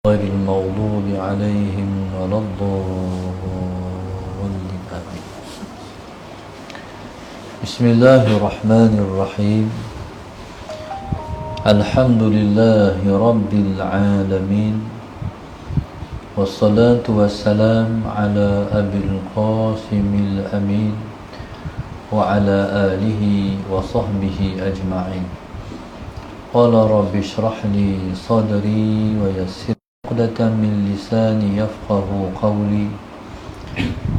غير المغضوب عليهم ولا الضالين آمين. بسم الله الرحمن الرحيم. الحمد لله رب العالمين، والصلاة والسلام على أبي القاسم الأمين وعلى آله وصحبه أجمعين. قال رب اشرح لي صدري ويسر عقدة من لساني يفقه قولي.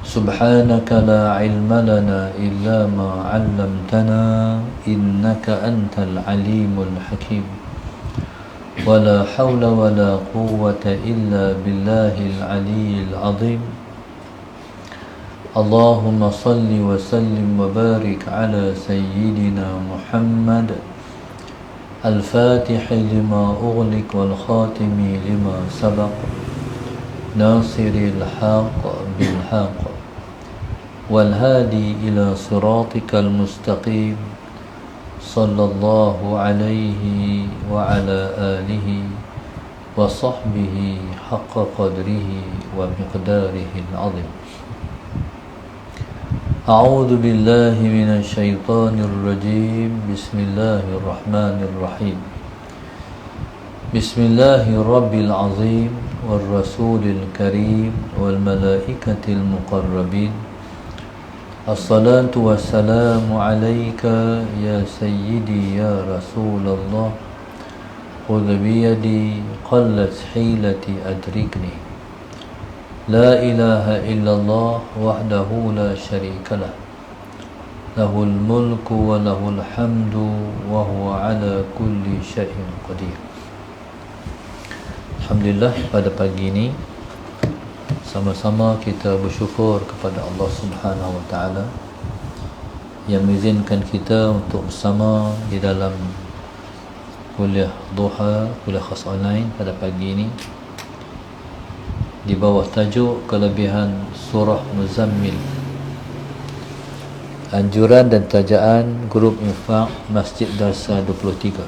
سبحانك لا علم لنا إلا ما علمتنا إنك أنت العليم الحكيم. ولا حول ولا قوة إلا بالله العلي العظيم. اللهم صل وسلم وبارك على سيدنا محمد الفاتح لما أغلق والخاتم لما سبق ناصر الحق بالحق والهادي إلى صراطك المستقيم صلى الله عليه وعلى آله وصحبه حق قدره ومقداره العظيم. أعوذ بالله من الشيطان الرجيم. بسم الله الرحمن الرحيم. بسم الله الرب العظيم والرسول الكريم والملائكة المقربين. الصلاة والسلام عليك يا سيدي يا رسول الله. خذ بيدي قلت حيلتي أدركني. لا إله إلا الله وحده لا شريك له. له الملك وله الحمد وهو على كل شيء قدير. Alhamdulillah, pada pagi ini sama-sama kita bersyukur kepada Allah Subhanahu Wa Taala yang mengizinkan kita untuk bersama di dalam kuliah duha, kuliah khas online pada pagi ini di bawah tajuk kelebihan surah Muzammil, anjuran dan tajaan grup infak Masjid Darsa 23.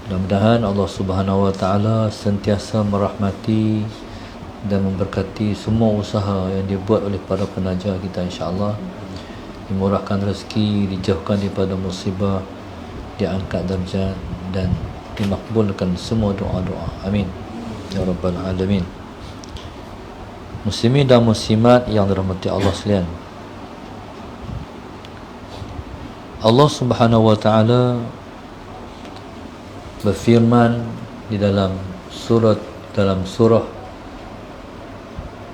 Mudah-mudahan Allah Subhanahu Wa Taala sentiasa merahmati dan memberkati semua usaha yang dibuat oleh para penaja kita, insya-Allah. Dimurahkan rezeki, dijauhkan daripada musibah, diangkat darjat dan dimakbulkan semua doa-doa. Amin ya rabbal alamin. Muslimin dan muslimat yang dirahmati Allah sekalian, Allah Subhanahu Wa Taala berfirman di dalam surah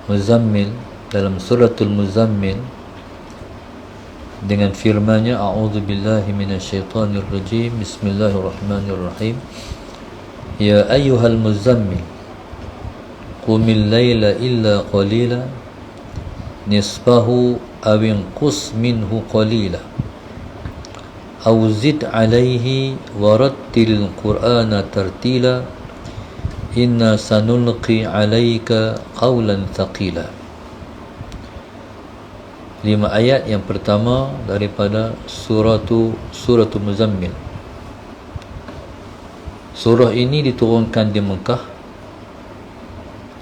Muzammil, dalam suratul Muzammil, dengan firman-Nya, a'udzu billahi minasyaitonir rajim, bismillahirrahmanirrahim. Ya ayyuhal muzammil qumil laila illa qalila nisfahu aw inqus minhu qalila aw zid alayhi warattilil qur'ana tartila inna sanulqi alayka qawlan thaqila. 5 ayat yang pertama daripada surah Muzammil. Surah ini diturunkan di Mekah.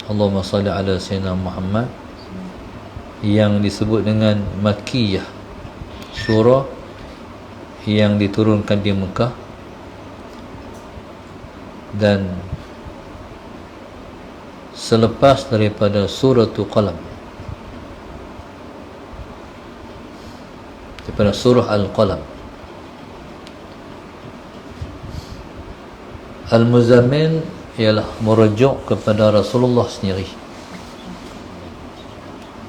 Allahumma salli ala sayyidina Muhammad, yang disebut dengan Makkiyah, surah yang diturunkan di Mekah, dan selepas daripada suratul Qalam, daripada surah Al-Qalam. Al-Muzammil ialah merujuk kepada Rasulullah sendiri,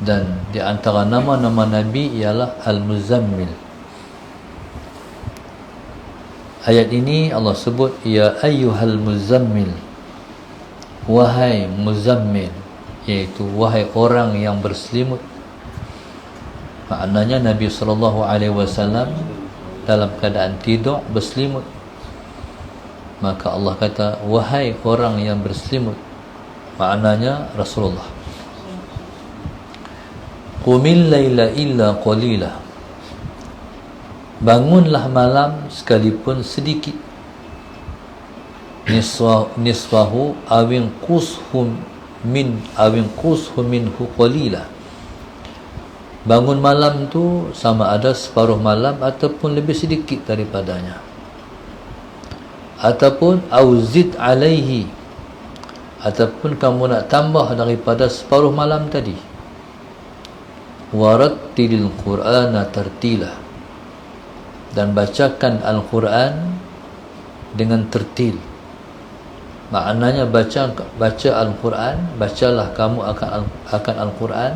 dan di antara nama-nama Nabi ialah Al-Muzammil. Ayat ini Allah sebut, ya ayyuhal muzammil, wahai muzammil, iaitu wahai orang yang berselimut. Maknanya Nabi SAW dalam keadaan tidur berselimut. Maka Allah kata, wahai orang yang berselimut, maknanya Rasulullah. Qumil laila illa qalila, bangunlah malam sekalipun sedikit. nisfahu awin qushu minhu qalila. Bangun malam tu sama ada separuh malam ataupun lebih sedikit daripadanya, ataupun auzid alaihi, ataupun kamu nak tambah daripada separuh malam tadi. Warattilil Qur'ana tartila, dan bacakan Al-Quran dengan tertil. Maknanya baca Al-Quran, bacalah kamu akan Al-Quran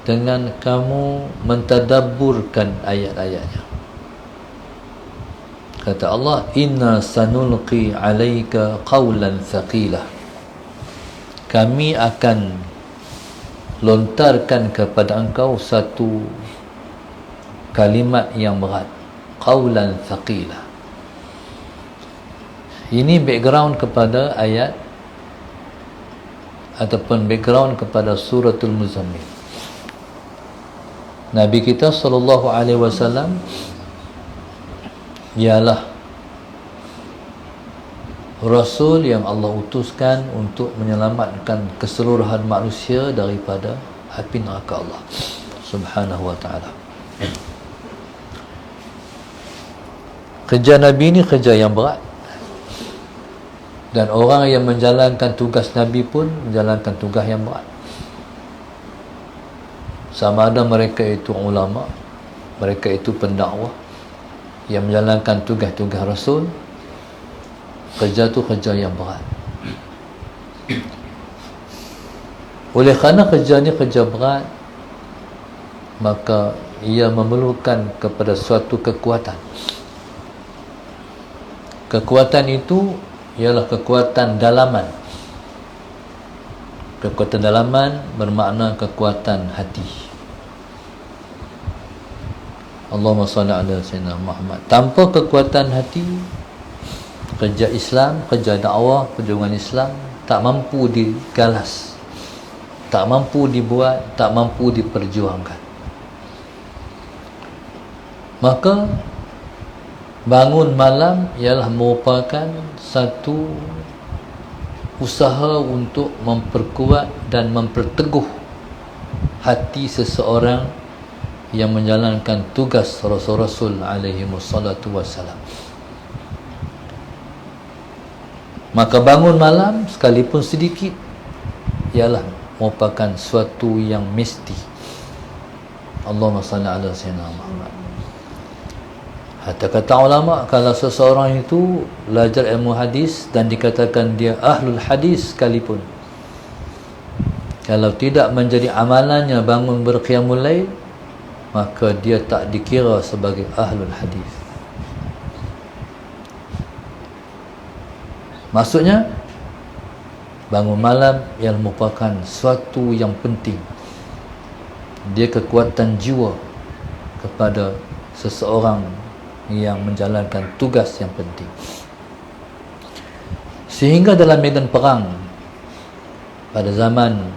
dengan kamu mentadabburkan ayat-ayatnya. Kata Allah, inna sanulqi alaika qawlan thaqila, kami akan lontarkan kepada engkau satu kalimat yang berat. Qawlan thaqila. Ini background kepada ayat ataupun background kepada suratul Muzammil. Nabi kita sallallahu alaihi wasallam ialah Rasul yang Allah utuskan untuk menyelamatkan keseluruhan manusia daripada api neraka Allah Subhanahu wa ta'ala. Kerja Nabi ni kerja yang berat, dan orang yang menjalankan tugas Nabi pun menjalankan tugas yang berat. Sama ada mereka itu ulama, mereka itu pendakwah yang menjalankan tugas-tugas Rasul, kerja tu kerja yang berat. Oleh kerana kerja ni kerja berat, maka ia memerlukan kepada suatu kekuatan. Kekuatan itu ialah kekuatan dalaman. Kekuatan dalaman bermakna kekuatan hati. Allahumma salli ala sayyidina Muhammad. Tanpa kekuatan hati, kerja Islam, kerja dakwah, perjuangan Islam tak mampu digalas, tak mampu dibuat, tak mampu diperjuangkan. Maka bangun malam ialah merupakan satu usaha untuk memperkuat dan memperteguh hati seseorang yang menjalankan tugas Rasul-Rasul alaihi wassalatu wassalam. Maka bangun malam sekalipun sedikit ialah merupakan suatu yang mesti. Allahumma salli ala sayyidina Muhammad. Hatta kata ulama, kalau seseorang itu belajar ilmu hadis dan dikatakan dia ahlul hadis sekalipun, kalau tidak menjadi amalannya bangun berqiyamul lail, maka dia tak dikira sebagai ahlul hadis. Maksudnya, bangun malam yang merupakan suatu yang penting. Dia kekuatan jiwa kepada seseorang yang menjalankan tugas yang penting. Sehingga dalam medan perang pada zaman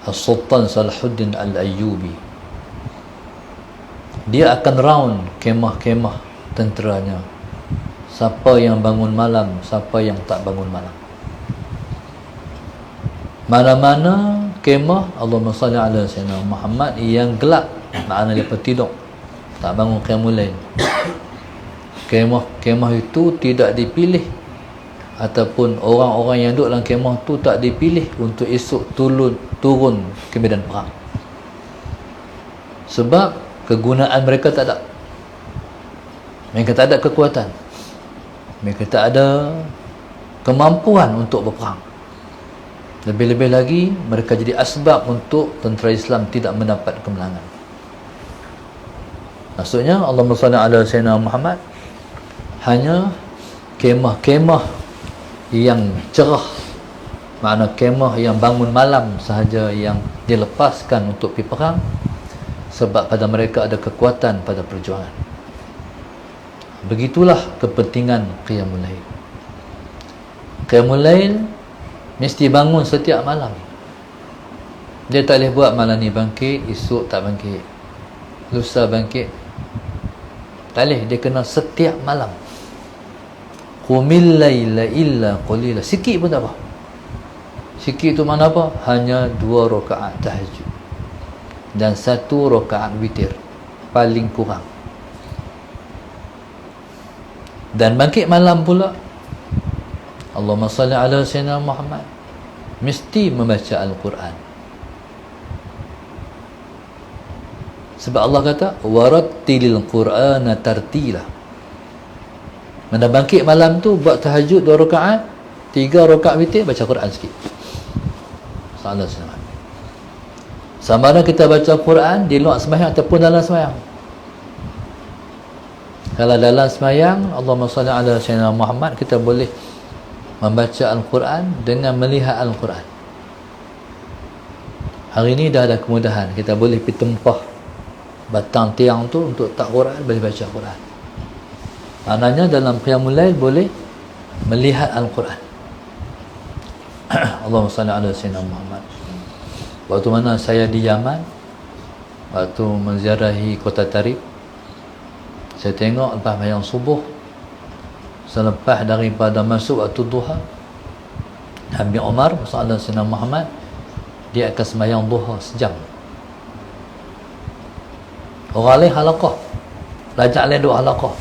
Sultan Salahuddin Al-Ayyubi, dia akan round kemah-kemah tenteranya, siapa yang bangun malam, siapa yang tak bangun malam. Mana-mana kemah, Allahumma salli ala sayyidina Muhammad, yang gelap, maknanya dia tidur, tak bangun qiyamul lail. Kemah itu tidak dipilih, ataupun orang-orang yang duduk dalam kemah tu tak dipilih untuk esok turun ke medan perang. Sebab kegunaan mereka tak ada. Mereka tak ada kekuatan. Mereka tak ada kemampuan untuk berperang. Lebih-lebih lagi, mereka jadi asbab untuk tentera Islam tidak mendapat kemenangan. Maksudnya, Allahumma salli ala sayyidina Muhammad, hanya kemah-kemah yang cerah, makna kemah yang bangun malam sahaja yang dilepaskan untuk pergi perang, sebab pada mereka ada kekuatan pada perjuangan. Begitulah kepentingan qiyamul lail. Qiyamul lail mesti bangun setiap malam. Dia tak boleh buat malam ni bangkit, esok tak bangkit, lusa bangkit. Tak boleh, dia kena setiap malam. qumil laila illa qalila, sikit pun tak apa. Sikit tu mana apa? Hanya 2 rakaat tahajud dan 1 rakaat witir paling kurang. Dan bangkit malam pula, Allahumma salli ala sayyidina Muhammad, mesti membaca Al-Quran. Sebab Allah kata warattilil Qur'ana tartila. Mana bangkit malam tu buat tahajud 2 rakaat, 3 rakaat witir, baca Quran sikit. Salah senang. Sama ada kita baca Quran di luar sembahyang ataupun dalam sembahyang. Kalau dalam sembahyang, Allahumma salli ala sayyidina Muhammad, kita boleh membaca Al-Quran dengan melihat Al-Quran. Hari ini dah ada kemudahan, kita boleh pergi tempah batang tiang tu untuk tak Quran, boleh baca Quran. Maknanya dalam qiyamul lail boleh melihat Al-Quran. Allahumma salli ala sayyidina Muhammad. Waktu mana saya di Yaman, waktu menziarahi kota Tarib, saya tengok lepas sembahyang subuh, selepas daripada masuk waktu duha, Habib Umar sallallahu alaihi Muhammad, dia akan sembahyang duha sejam. Orang lain halaqah, rajak lain dua halaqah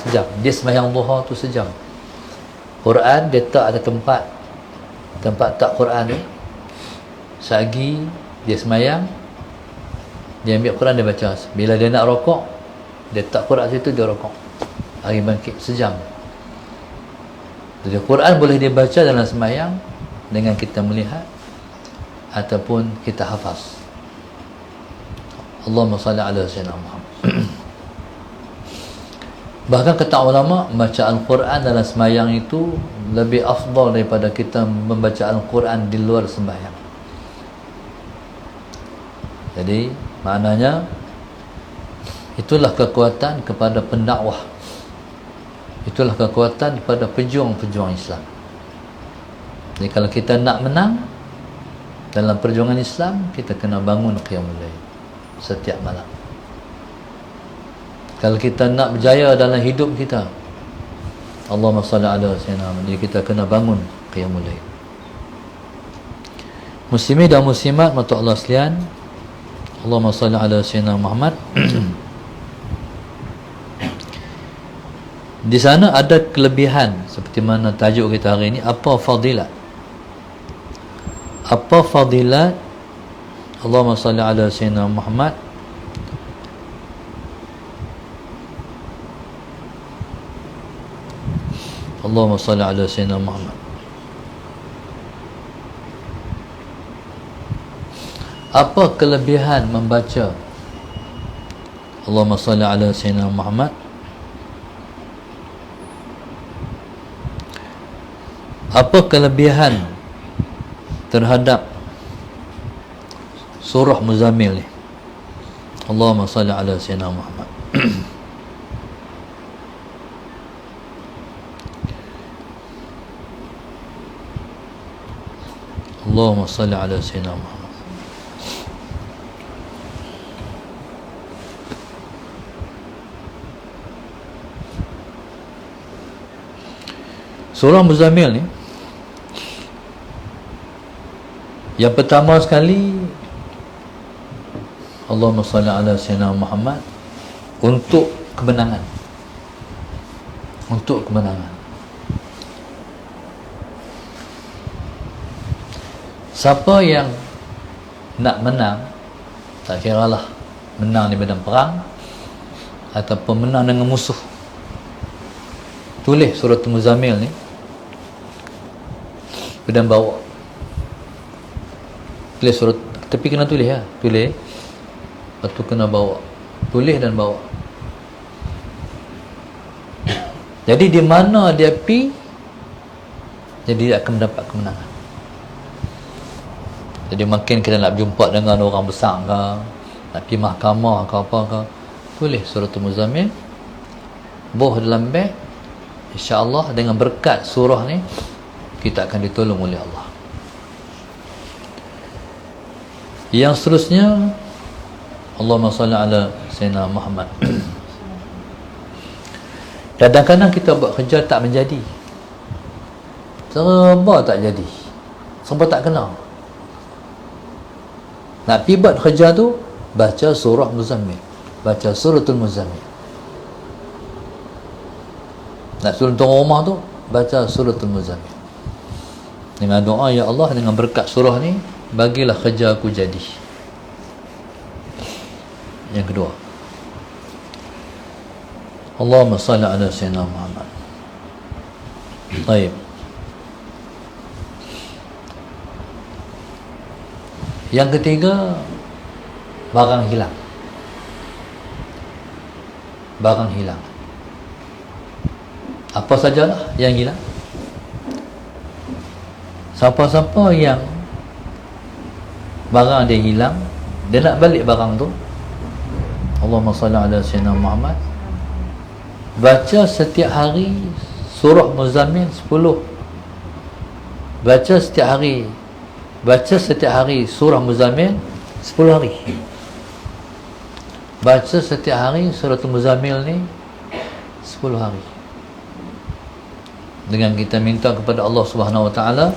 sejam, dia sembahyang duha tu sejam. Quran dia tak ada tempat tak Quran ni. Sagi dia sembahyang, dia ambil Quran, dia baca. Bila dia nak rokok, dia tak Quran situ, dia rokok. Hari bangkit sejam. Jadi Quran boleh dibaca dalam sembahyang dengan kita melihat ataupun kita hafaz. Allahumma salli ala sayyidina Muhammad. Bahkan kata ulama, membaca Al-Quran dalam sembahyang itu lebih afdal daripada kita membaca Al-Quran di luar sembahyang. Jadi maknanya itulah kekuatan kepada pendakwah, itulah kekuatan kepada pejuang-pejuang Islam. Jadi kalau kita nak menang dalam perjuangan Islam, kita kena bangun qiyamul lail setiap malam. Kalau kita nak berjaya dalam hidup kita, Allahumma salli ala sayyidina Muhammad, jadi kita kena bangun qiyamul lail. Muslimin dan muslimat mata Allah sekalian, Allahumma salli ala sayyidina Muhammad. Di sana ada kelebihan seperti mana tajuk kita hari ini. Apa fadilat? Apa fadilat Allahumma salli ala sayyidina Muhammad? Allahumma salli ala sayyidina Muhammad. Apa kelebihan membaca Allahumma salli ala sayyidina Muhammad? Apa kelebihan terhadap surah Muzammil ni? Allahumma salli ala sayyidina Muhammad. Allahumma salli ala sayyidina Muhammad. Surah Muzammil ni, yang pertama sekali, Allahumma salli ala sayyidina Muhammad, untuk kemenangan. Untuk kemenangan. Siapa yang nak menang, tak kira lah menang di medan perang ataupun menang dengan musuh, tulis surah Muzammil ni dan bawa. Tulis surat, tapi kena tulis ya, tulis, lepas tu kena bawa, tulis dan bawa. Jadi di mana dia pi, jadi dia akan mendapat kemenangan. Jadi makin kita nak berjumpa dengan orang besar ke, nak pergi mahkamah ke apa ke, tulis surah Muzammil, boh dalam beg, insya-Allah dengan berkat surah ni kita akan ditolong oleh Allah. Yang seterusnya, Allahumma salli ala sayyidina Muhammad. Kadang-kadang kita buat kerja tak menjadi, serba tak jadi, serba tak kena. Nak pergi buat kerja tu, baca surah Muzammil, baca suratul Muzammil. Nak suruh turun rumah tu, baca suratul Muzammil dengan doa, ya Allah, dengan berkat surah ni bagilah kerja aku jadi. Yang kedua, Allahumma salli ala sayyidina Muhammad. Baik. Yang ketiga, barang hilang. Barang hilang. Apa sajalah yang hilang. Siapa-siapa yang barang dia hilang, dia nak balik barang tu, Allahumma salli ala sayyidina Muhammad, baca setiap hari surah Muzammil 10. Baca setiap hari surah Muzammil 10 hari. Baca setiap hari surah Muzammil ni 10 hari. Dengan kita minta kepada Allah Subhanahu Wa Taala,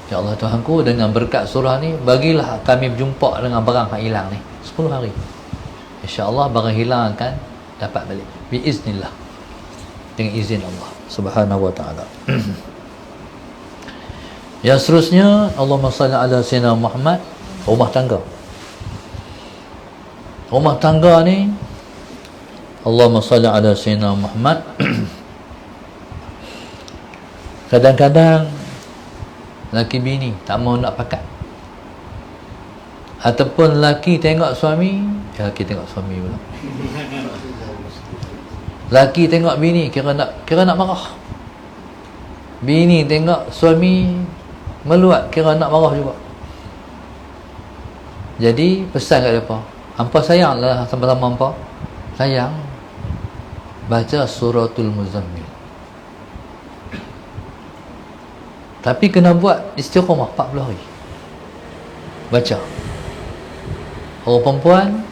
ya Allah Tuhanku, dengan berkat surah ni bagilah kami berjumpa dengan barang yang hilang ni 10 hari. InsyaAllah barang hilang akan dapat balik biiznillah, dengan izin Allah Subhanahu Wa Taala. Yang seterusnya, Allahumma salli ala sayyidina Muhammad, rumah tangga. Rumah tangga ni, Allahumma salli ala sayyidina Muhammad. Kadang-kadang laki bini tak mau nak pakat, ataupun laki tengok suami, laki tengok suami pula, laki tengok bini kira nak marah, bini tengok suami meluat kira nak marah juga. Jadi pesan kat mereka, hampa sayanglah sama-sama hampa sayang, baca suratul Muzammil. Tapi kena buat istiqamah 40 hari baca. Orang perempuan,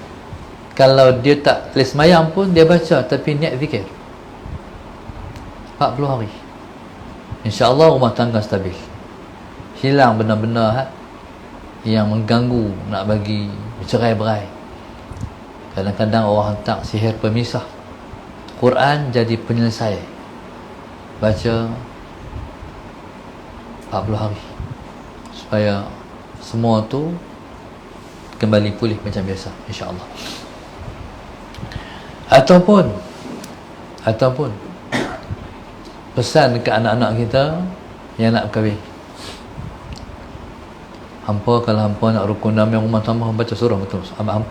kalau dia tak tulis semayang pun dia baca, tapi niat zikir 40 hari. InsyaAllah rumah tangga stabil, hilang benda-benda yang mengganggu, nak bagi bercerai-berai. Kadang-kadang orang hantar sihir pemisah, Quran jadi penyelesai. Baca 40 hari supaya semua tu kembali pulih macam biasa, insya-Allah. Ataupun pesan ke anak-anak kita yang nak kahwin, hampa kalau hampa nak rukun dalam rumah tangga, baca surah betul,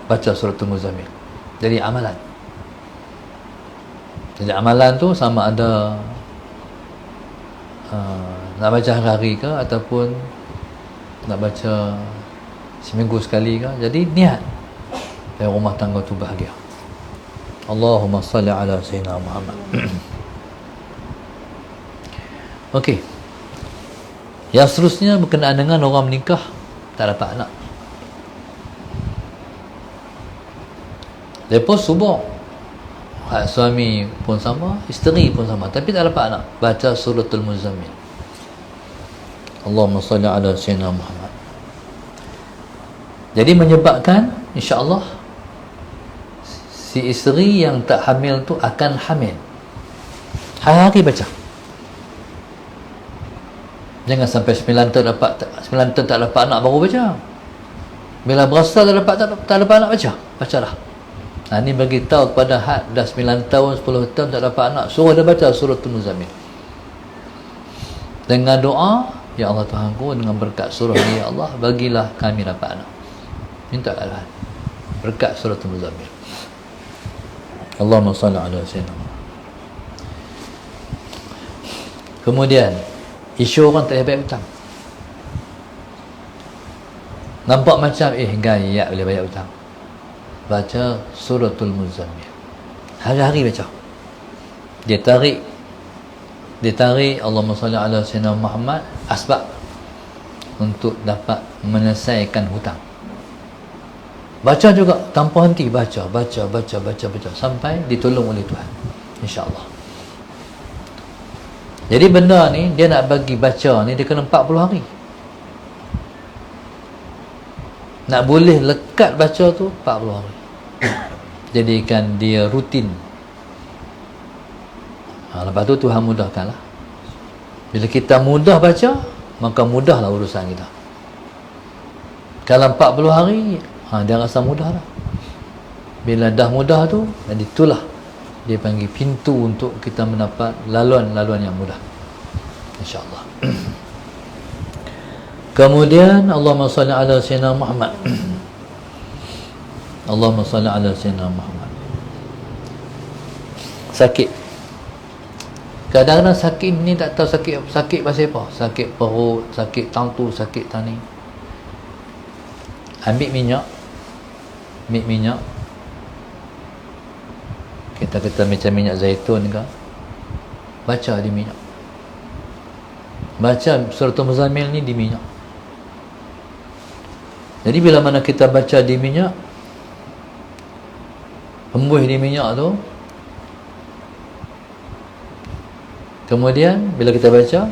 baca suratul Muzammil. Jadi amalan tu sama ada nak baca hari-hari ke, ataupun nak baca seminggu sekali ke. Jadi niat dan rumah tangga tu bahagia. Allahumma salli ala sayyidina Muhammad. Okey. Yang seterusnya berkenaan dengan orang menikah tak dapat anak. Lepas subuh, suami pun sama, isteri pun sama, tapi tak dapat anak, baca suratul Muzammil. Allahumma salli ala sayyidina Muhammad. Jadi menyebabkan insya-Allah si isteri yang tak hamil tu akan hamil. Hari-hari baca. Jangan sampai 9 tahun tak dapat anak baru baca. Bila berasa tak dapat anak, bacalah. Ini bagi tahu kepada dah 9 tahun, 10 tahun tak dapat anak, suruh dia baca suratul Muzammil. Dengan doa, ya Allah Tuhanku, dengan berkat surah ni, ya Allah, bagilah kami dapat anak. Minta Allah berkat suratul Muzammil. Allahumma salli ala sayyidina. Kemudian isu orang tak bayar hutang. Nampak macam gaya boleh bayar hutang, baca suratul Muzammil. Hari-hari baca. Dia tarik Allahumma salli ala sayyidina Muhammad, asbab untuk dapat menyelesaikan hutang. Baca juga tanpa henti, baca sampai ditolong oleh Tuhan. InsyaAllah. Jadi benda ni dia nak bagi baca ni dia kena 40 hari. Nak boleh lekat baca tu 40 hari. Jadikan dia rutin. Lepas tu Tuhan mudahkan lah. Bila kita mudah baca, maka mudahlah urusan kita. Kalau 40 hari, dia rasa mudah lah. Bila dah mudah tu, dan itulah dia panggil pintu untuk kita mendapat laluan-laluan yang mudah, insyaAllah. Kemudian Allahumma salli ala sayyidina Muhammad. Allahumma salli ala sayyidina Muhammad. Sakit. Kadang-kadang sakit ni tak tahu sakit pasal apa. Sakit perut, sakit tangtu, sakit tani. Ambil minyak. Kita kata macam minyak zaitun ke, baca di minyak. Baca surah Muzammil ni di minyak. Jadi bila mana kita baca di minyak, hembus di minyak tu, kemudian bila kita baca,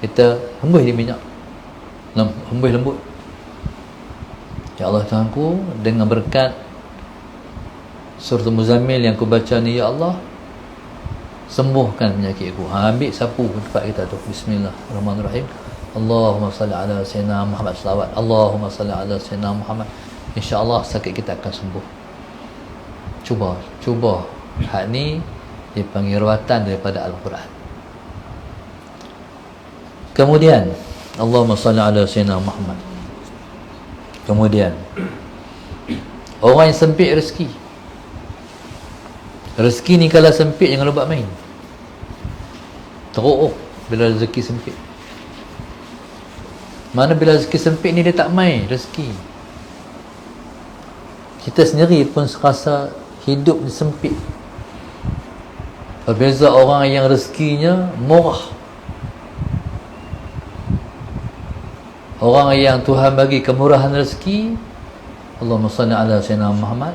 kita hembus di minyak, hembus lembut. Ya Allah Tuhanku, dengan berkat surah Muzammil yang aku baca ni, ya Allah, sembuhkan penyakitku. Ambil sapu tempat kita tu. Bismillahirrahmanirrahim. Allahumma salli ala sayyidina Muhammad salawat. Allahumma salli ala sayyidina Muhammad. InsyaAllah sakit kita akan sembuh. Cuba. Hak ni dipanggil rawatan daripada Al-Quran. Kemudian Allahumma salli ala sayyidina Muhammad. Kemudian orang yang sempit rezeki ni kalau sempit jangan lupa main. Teruk bila rezeki sempit. Mana bila rezeki sempit ni dia tak main rezeki. Kita sendiri pun rasa hidup ni sempit. Berbeza orang yang rezekinya murah. Orang yang Tuhan bagi kemurahan rezeki, Allahumma salli ala sayyidina Muhammad.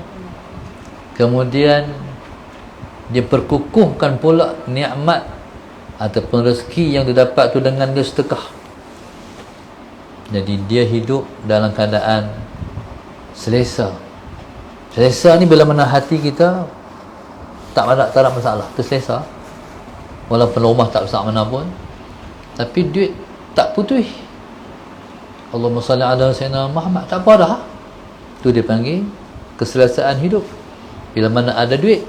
Kemudian dia perkukuhkan pula nikmat ataupun rezeki yang dia dapat tu dengan dia sedekah. Jadi dia hidup dalam keadaan selesa. Selesa ni bila mana hati kita tak ada masalah, terselesa. Walaupun rumah tak besar mana pun, tapi duit tak putus. Allahumma salli ala sayyidina Muhammad, tak apa dah. Tu dia panggil keselesaan hidup. Bila mana ada duit.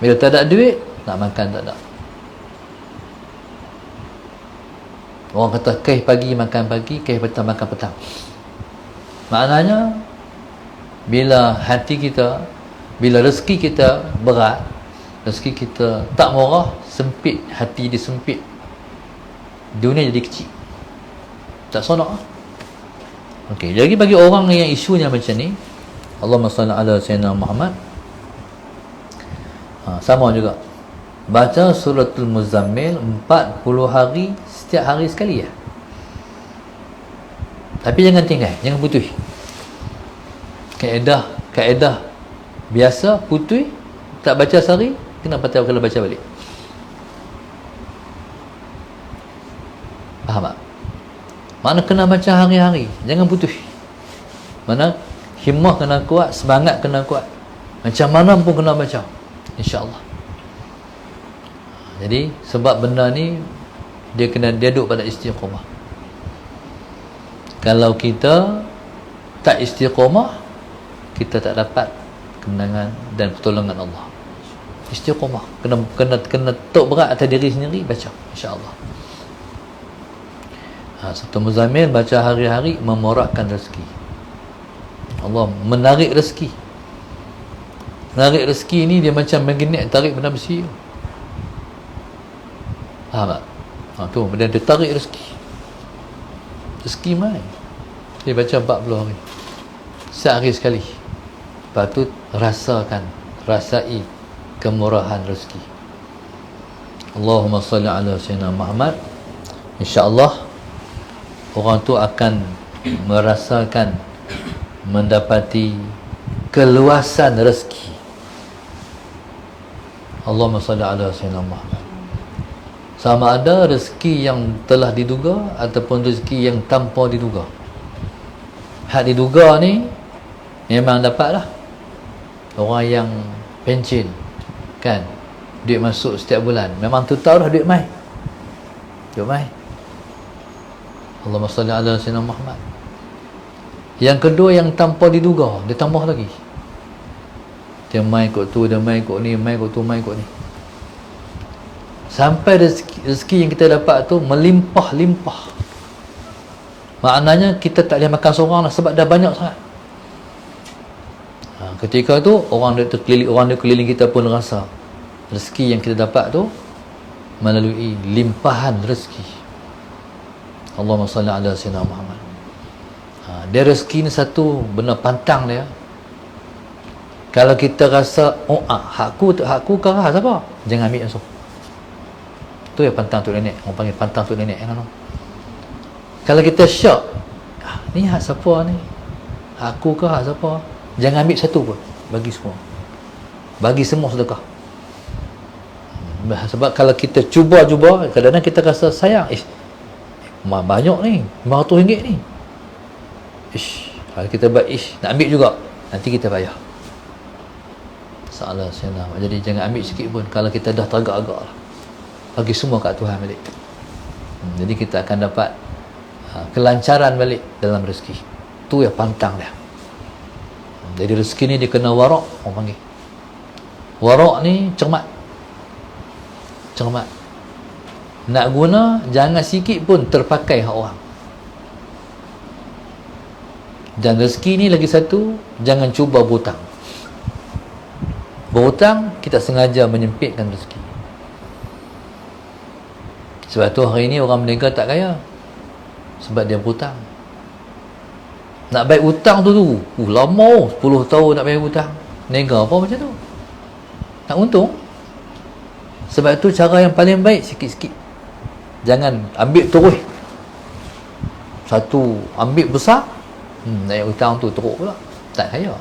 Bila tak ada duit, nak makan tak ada. Orang kata keh pagi makan pagi, keh petang makan petang. Maknanya bila hati kita, bila rezeki kita berat, rezeki kita tak murah, sempit, hati dia sempit, dunia jadi kecil, tak sonok. Okey, jadi bagi orang yang isunya macam ni, Allahumma salli ala sayyidina Muhammad, sama juga baca suratul Muzammil 40 hari, setiap hari sekali ya. Tapi jangan tinggal, jangan putus. Kaedah biasa putus, tak baca sehari, kenapa tak kalau baca balik? Faham tak? Mana kena baca hari-hari, jangan putus. Mana himmah kena kuat, semangat kena kuat. Macam mana pun kena baca, insya-Allah. Jadi sebab benda ni dia duduk pada istiqamah. Kalau kita tak istiqamah, kita tak dapat kemenangan dan pertolongan Allah. Istiqamah, kena tok berat atas diri sendiri, baca insya-Allah. Satu Muzammil baca hari-hari, memorakkan rezeki. Allah menarik rezeki. Menarik rezeki ni dia macam magnet tarik benda besi. Faham tak? Tu dia tarik rezeki. Rezeki mai. Dia baca 40 hari. Sehari sekali. Lepas tu rasai kemurahan rezeki. Allahumma salli ala sayyidina Muhammad. InsyaAllah orang tu akan merasakan, mendapati keluasan rezeki. Allahumma salli ala sayyidina Muhammad. Sama ada rezeki yang telah diduga ataupun rezeki yang tanpa diduga. Hak diduga ni memang dapat lah. Orang yang pencen kan, duit masuk setiap bulan, memang tu tahu dah duit mai. Duit mai. Allahumma salli ala sayyidina Muhammad. Yang kedua yang tanpa diduga, dia tambah lagi. Dia mai kot tu, dia mai kot ni, mai kot tu, mai kot ni. Sampai rezeki yang kita dapat tu melimpah-limpah. Maknanya kita tak boleh makan seorang lah, sebab dah banyak sangat. Ketika tu orang dia keliling kita pun rasa rezeki yang kita dapat tu melalui limpahan rezeki. Allahumma salli ala sayyidina Muhammad. Dia rezeki ni satu benda pantang dia. Kalau kita rasa hakku ke hak siapa, jangan ambil langsung. Tu yang pantang tu nenek, orang panggil pantang tu nenek kan. Kalau kita syak, ni hak siapa ni, aku ke hak siapa, jangan ambil satu pun, bagi semua. Bagi semua sedekah. Sebab kalau kita cuba kadang-kadang kita rasa sayang, banyak ni, RM500 ni. Kalau kita buat nak ambil juga, nanti kita bayar. Salah senang. Jadi jangan ambil sikit pun. Kalau kita dah teragak-agak lah, bagi semua kat Tuhan balik. Jadi kita akan dapat kelancaran balik dalam rezeki. Tu yang pantang dia. Jadi rezeki ni dia kena warak, orang panggil. Warak ni cermat. Nak guna, jangan sikit pun terpakai hak orang. Dan rezeki ni lagi satu, jangan cuba berhutang. Berhutang, kita sengaja menyempitkan rezeki. Sebab tu hari ni orang berniaga tak kaya, sebab dia berhutang. Nak bayar hutang tu lama, 10 tahun nak bayar hutang. Niaga apa macam tu? Nak untung. Sebab tu cara yang paling baik, sikit-sikit. Jangan ambil terus. Satu ambil besar, naik hutang tu teruk pula, tak kaya.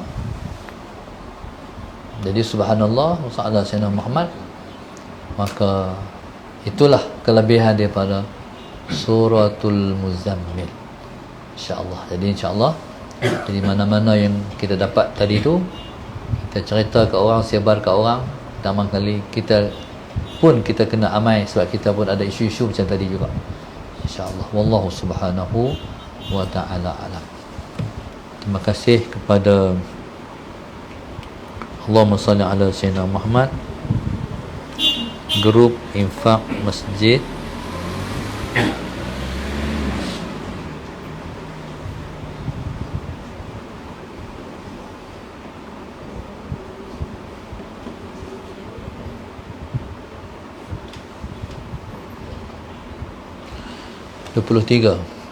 Jadi subhanallah, sallallahu alaihi Muhammad. Maka itulah kelebihan daripada suratul Muzammil, insya-Allah. Jadi insya-Allah, jadi mana-mana yang kita dapat tadi tu, kita cerita ke orang, sebar ke orang. Pertama kali kita kena amai, sebab kita pun ada isu-isu macam tadi juga, insya-Allah. Wallahu subhanahu wa ta'ala alam. Terima kasih kepada Allahumma salli ala sayyidina Muhammad, grup infak masjid,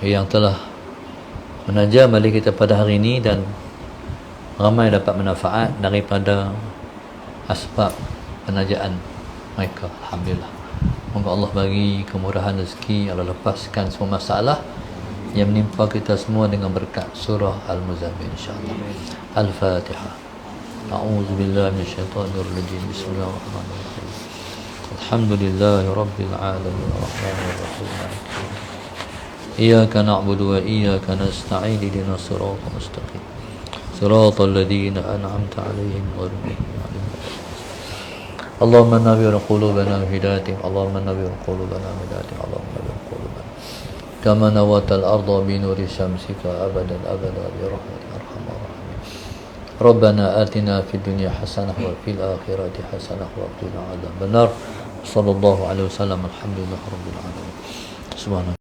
yang telah menajam balik kita pada hari ini, dan ramai dapat manfaat daripada asbab penajaan mereka. Alhamdulillah. Moga Allah bagi kemurahan rezeki, Allah lepaskan semua masalah yang menimpa kita semua dengan berkat surah Al-Muzammil, insya-Allah. Al-Fatihah. A'udzu billahi minasyaitonir rajim. Bismillahirrahmanirrahim. Alhamdulillahi rabbil alamin, arrahmanir rahim. Iyyaka na'budu wa iyyaka nasta'in, ihdinas siratal mustaqim. Siratal ladzina an'amta 'alaihim ghairil maghdubi 'alaihim. Allahumma nawwir qulubana bihidayatik, Allahumma nawwir qulubana bihidayatik, Allahumma nawwir qulubana kama nawwartal arda bi nuri syamsika abadan abada bi rahmatika arhamar rahimin. Rabbana atina fid dunya hasanah wa fil akhirati hasanah wa qina adzabannar. Sallallahu alaihi wasallam. Alhamdulillahirabbil alamin. Subhanallah.